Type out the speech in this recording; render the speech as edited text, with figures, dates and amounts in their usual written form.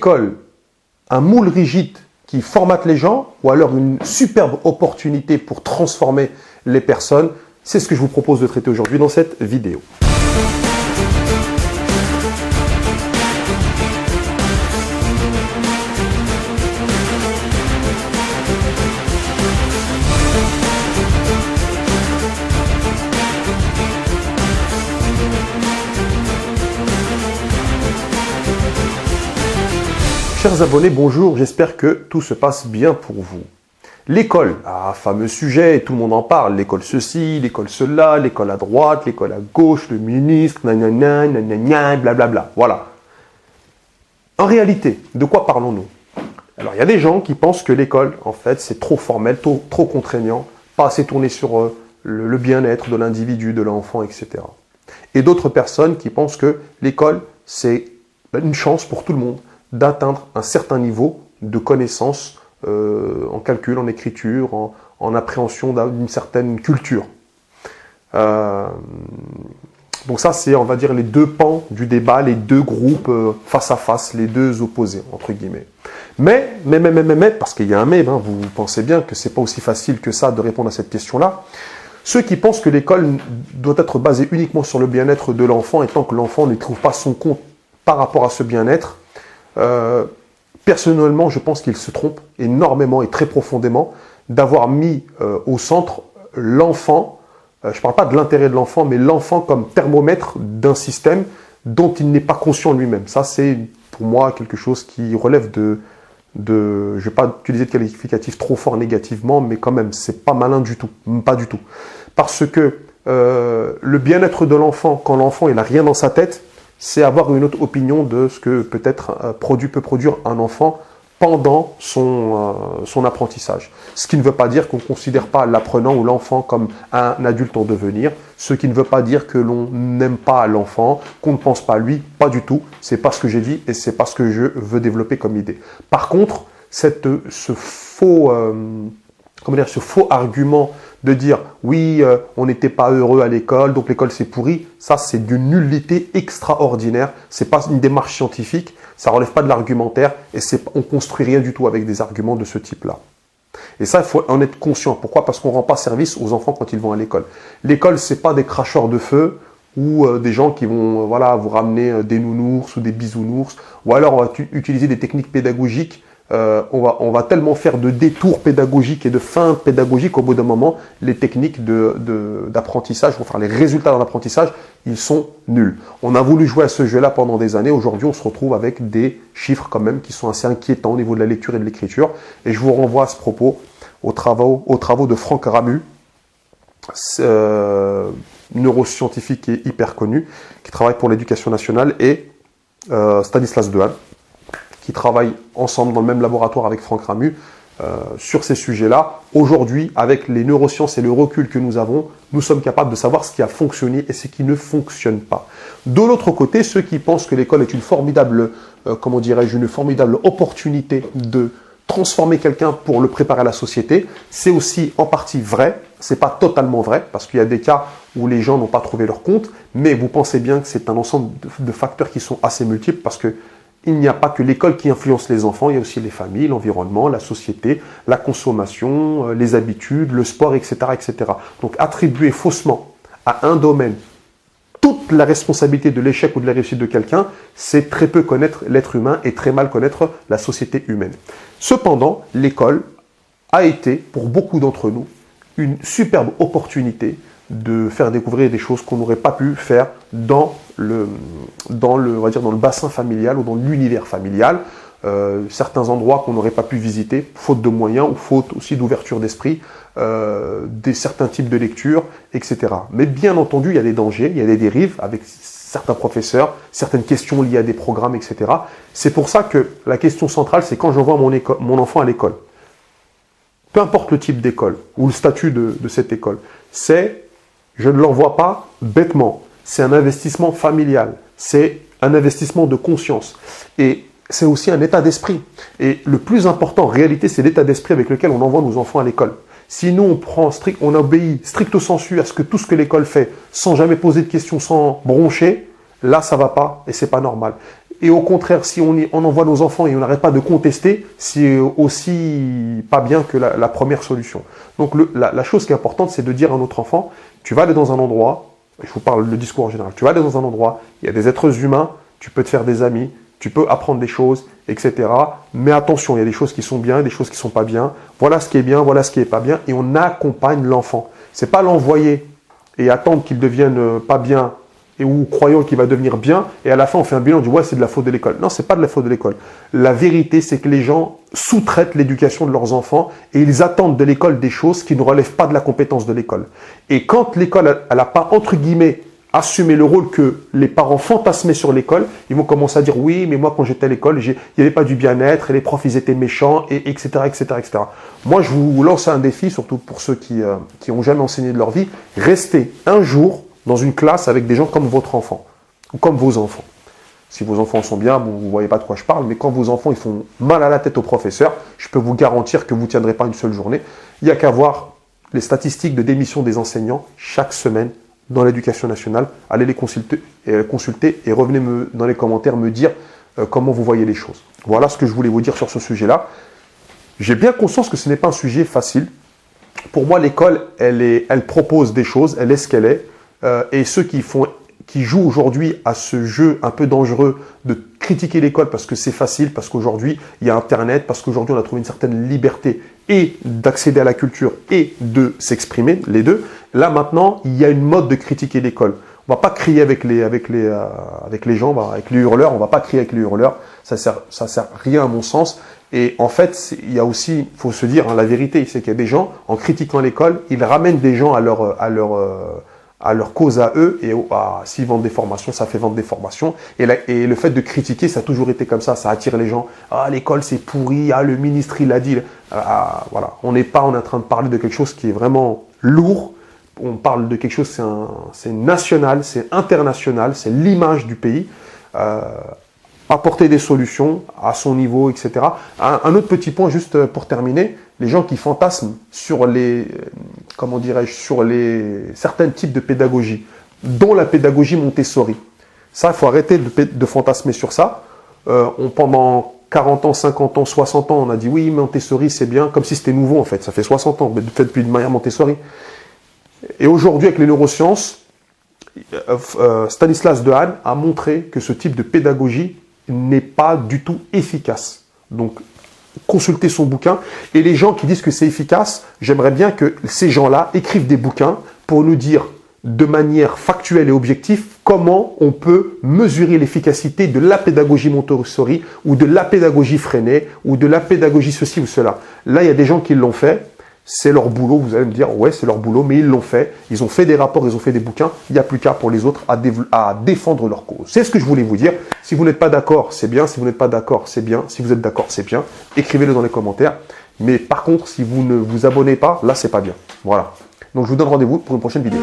l'école un moule rigide qui formate les gens ou alors une superbe opportunité pour transformer les personnes? C'est ce que je vous propose de traiter aujourd'hui dans cette vidéo. Chers abonnés, bonjour, j'espère que tout se passe bien pour vous. L'école, fameux sujet, tout le monde en parle, l'école ceci, l'école cela, l'école à droite, l'école à gauche, le ministre, nanana, nanana, blablabla, voilà. En réalité, de quoi parlons-nous? Alors, il y a des gens qui pensent que l'école, en fait, c'est trop formel, trop contraignant, pas assez tourné sur le bien-être de l'individu, de l'enfant, etc. Et d'autres personnes qui pensent que l'école, c'est une chance pour tout le monde d'atteindre un certain niveau de connaissance en calcul, en écriture, en appréhension d'une certaine culture. Donc ça, c'est, on va dire, les deux pans du débat, les deux groupes face à face, les deux opposés, entre guillemets. Mais parce qu'il y a un mais, vous pensez bien que c'est pas aussi facile que ça de répondre à cette question-là. Ceux qui pensent que l'école doit être basée uniquement sur le bien-être de l'enfant, et tant que l'enfant ne trouve pas son compte par rapport à ce bien-être, personnellement, je pense qu'il se trompe énormément et très profondément d'avoir mis au centre l'enfant. Je ne parle pas de l'intérêt de l'enfant, mais l'enfant comme thermomètre d'un système dont il n'est pas conscient lui-même. Ça, c'est pour moi quelque chose qui relève de je ne vais pas utiliser de qualificatif trop fort négativement, mais quand même, c'est pas malin du tout, pas du tout. Parce que le bien-être de l'enfant, quand l'enfant il n'a rien dans sa tête, c'est avoir une autre opinion de ce que peut-être peut produire un enfant pendant son apprentissage. Ce qui ne veut pas dire qu'on ne considère pas l'apprenant ou l'enfant comme un adulte en devenir, ce qui ne veut pas dire que l'on n'aime pas l'enfant, qu'on ne pense pas à lui, pas du tout. C'est pas ce que j'ai dit et c'est pas ce que je veux développer comme idée. Par contre, ce faux argument de dire oui, on n'était pas heureux à l'école, donc l'école c'est pourri, ça c'est d'une nullité extraordinaire. C'est pas une démarche scientifique, ça relève pas de l'argumentaire et on construit rien du tout avec des arguments de ce type-là. Et ça, il faut en être conscient. Pourquoi? Parce qu'on rend pas service aux enfants quand ils vont à l'école. L'école, c'est pas des cracheurs de feu ou des gens qui vont vous ramener des nounours ou des bisounours, ou alors on va utiliser des techniques pédagogiques. On va tellement faire de détours pédagogiques et de fins pédagogiques au bout d'un moment, les techniques d'apprentissage, enfin les résultats d'un apprentissage, ils sont nuls. On a voulu jouer à ce jeu-là pendant des années. Aujourd'hui, on se retrouve avec des chiffres quand même qui sont assez inquiétants au niveau de la lecture et de l'écriture. Et je vous renvoie à ce propos aux travaux de Franck Ramu, neuroscientifique et hyper connu, qui travaille pour l'éducation nationale, et Stanislas Dehaene, qui travaillent ensemble dans le même laboratoire avec Franck Ramu sur ces sujets-là. Aujourd'hui, avec les neurosciences et le recul que nous avons, nous sommes capables de savoir ce qui a fonctionné et ce qui ne fonctionne pas. De l'autre côté, ceux qui pensent que l'école est une formidable, une formidable opportunité de transformer quelqu'un pour le préparer à la société, c'est aussi en partie vrai. C'est pas totalement vrai, parce qu'il y a des cas où les gens n'ont pas trouvé leur compte, mais vous pensez bien que c'est un ensemble de facteurs qui sont assez multiples, parce que il n'y a pas que l'école qui influence les enfants, il y a aussi les familles, l'environnement, la société, la consommation, les habitudes, le sport, etc., etc. Donc attribuer faussement à un domaine toute la responsabilité de l'échec ou de la réussite de quelqu'un, c'est très peu connaître l'être humain et très mal connaître la société humaine. Cependant, l'école a été, pour beaucoup d'entre nous, une superbe opportunité de faire découvrir des choses qu'on n'aurait pas pu faire dans le bassin familial ou dans l'univers familial. Certains endroits qu'on n'aurait pas pu visiter, faute de moyens ou faute aussi d'ouverture d'esprit, certains types de lectures, etc. Mais bien entendu, il y a des dangers, il y a des dérives avec certains professeurs, certaines questions liées à des programmes, etc. C'est pour ça que la question centrale, c'est quand j'envoie mon enfant à l'école, peu importe le type d'école ou le statut de cette école, je ne l'envoie pas bêtement. C'est un investissement familial, c'est un investissement de conscience. Et c'est aussi un état d'esprit. Et le plus important, en réalité, c'est l'état d'esprit avec lequel on envoie nos enfants à l'école. Si nous, on obéit stricto sensu à tout ce que l'école fait, sans jamais poser de questions, sans broncher, là, ça va pas et c'est pas normal. Et au contraire, si on envoie nos enfants et on n'arrête pas de contester, c'est aussi pas bien que la première solution. Donc la chose qui est importante, c'est de dire à notre enfant, tu vas aller dans un endroit, je vous parle le discours en général, tu vas aller dans un endroit, il y a des êtres humains, tu peux te faire des amis, tu peux apprendre des choses, etc. Mais attention, il y a des choses qui sont bien et des choses qui ne sont pas bien. Voilà ce qui est bien, voilà ce qui n'est pas bien. Et on accompagne l'enfant. Ce n'est pas l'envoyer et attendre qu'il devienne pas bien ou croyant qu'il va devenir bien. Et à la fin, on fait un bilan, on dit ouais, c'est de la faute de l'école. Non, ce n'est pas de la faute de l'école. La vérité, c'est que les gens sous-traitent l'éducation de leurs enfants et ils attendent de l'école des choses qui ne relèvent pas de la compétence de l'école. Et quand l'école, elle n'a pas, entre guillemets, assumer le rôle que les parents fantasmaient sur l'école, ils vont commencer à dire oui, mais moi quand j'étais à l'école, il n'y avait pas du bien-être, et les profs ils étaient méchants, et etc., etc., etc. Moi je vous lance un défi, surtout pour ceux qui ont jamais enseigné de leur vie, restez un jour dans une classe avec des gens comme votre enfant, ou comme vos enfants. Si vos enfants sont bien, bon, vous ne voyez pas de quoi je parle, mais quand vos enfants ils font mal à la tête au professeur, je peux vous garantir que vous ne tiendrez pas une seule journée. Il n'y a qu'à voir les statistiques de démission des enseignants chaque semaine dans l'éducation nationale, allez les consulter et revenez dans les commentaires me dire comment vous voyez les choses. Voilà ce que je voulais vous dire sur ce sujet-là. J'ai bien conscience que ce n'est pas un sujet facile. Pour moi, l'école, elle propose des choses, elle est ce qu'elle est. Et ceux qui jouent aujourd'hui à ce jeu un peu dangereux de critiquer l'école parce que c'est facile, parce qu'aujourd'hui, il y a Internet, parce qu'aujourd'hui, on a trouvé une certaine liberté et d'accéder à la culture et de s'exprimer, les deux. Là, maintenant, il y a une mode de critiquer l'école. On ne va pas crier avec les gens, avec les hurleurs, on ne va pas crier avec les hurleurs. Ça sert rien à mon sens. Et en fait, il y a aussi, il faut se dire, hein, la vérité, c'est qu'il y a des gens, en critiquant l'école, ils ramènent des gens à leur cause à eux, et s'ils vendent des formations, ça fait vendre des formations. Et le fait de critiquer, ça a toujours été comme ça attire les gens. Ah, l'école c'est pourri, ah, le ministre il a dit. Voilà, on n'est pas en train de parler de quelque chose qui est vraiment lourd. On parle de quelque chose, c'est national, c'est international, c'est l'image du pays. Apporter des solutions à son niveau, etc. Un autre petit point, juste pour terminer, les gens qui fantasment sur certains types de pédagogie, dont la pédagogie Montessori. Ça, il faut arrêter de fantasmer sur ça. Pendant 40 ans, 50 ans, 60 ans, on a dit oui, Montessori, c'est bien, comme si c'était nouveau en fait. Ça fait 60 ans, mais fait depuis de manière Montessori. Et aujourd'hui, avec les neurosciences, Stanislas Dehaene a montré que ce type de pédagogie n'est pas du tout efficace. Donc, consultez son bouquin. Et les gens qui disent que c'est efficace, j'aimerais bien que ces gens-là écrivent des bouquins pour nous dire de manière factuelle et objective comment on peut mesurer l'efficacité de la pédagogie Montessori ou de la pédagogie Freinet ou de la pédagogie ceci ou cela. Là, il y a des gens qui l'ont fait. C'est leur boulot, vous allez me dire, ouais, c'est leur boulot, mais ils l'ont fait. Ils ont fait des rapports, ils ont fait des bouquins. Il n'y a plus qu'à pour les autres à défendre leur cause. C'est ce que je voulais vous dire. Si vous n'êtes pas d'accord, c'est bien. Si vous n'êtes pas d'accord, c'est bien. Si vous êtes d'accord, c'est bien. Écrivez-le dans les commentaires. Mais par contre, si vous ne vous abonnez pas, là, c'est pas bien. Voilà. Donc, je vous donne rendez-vous pour une prochaine vidéo.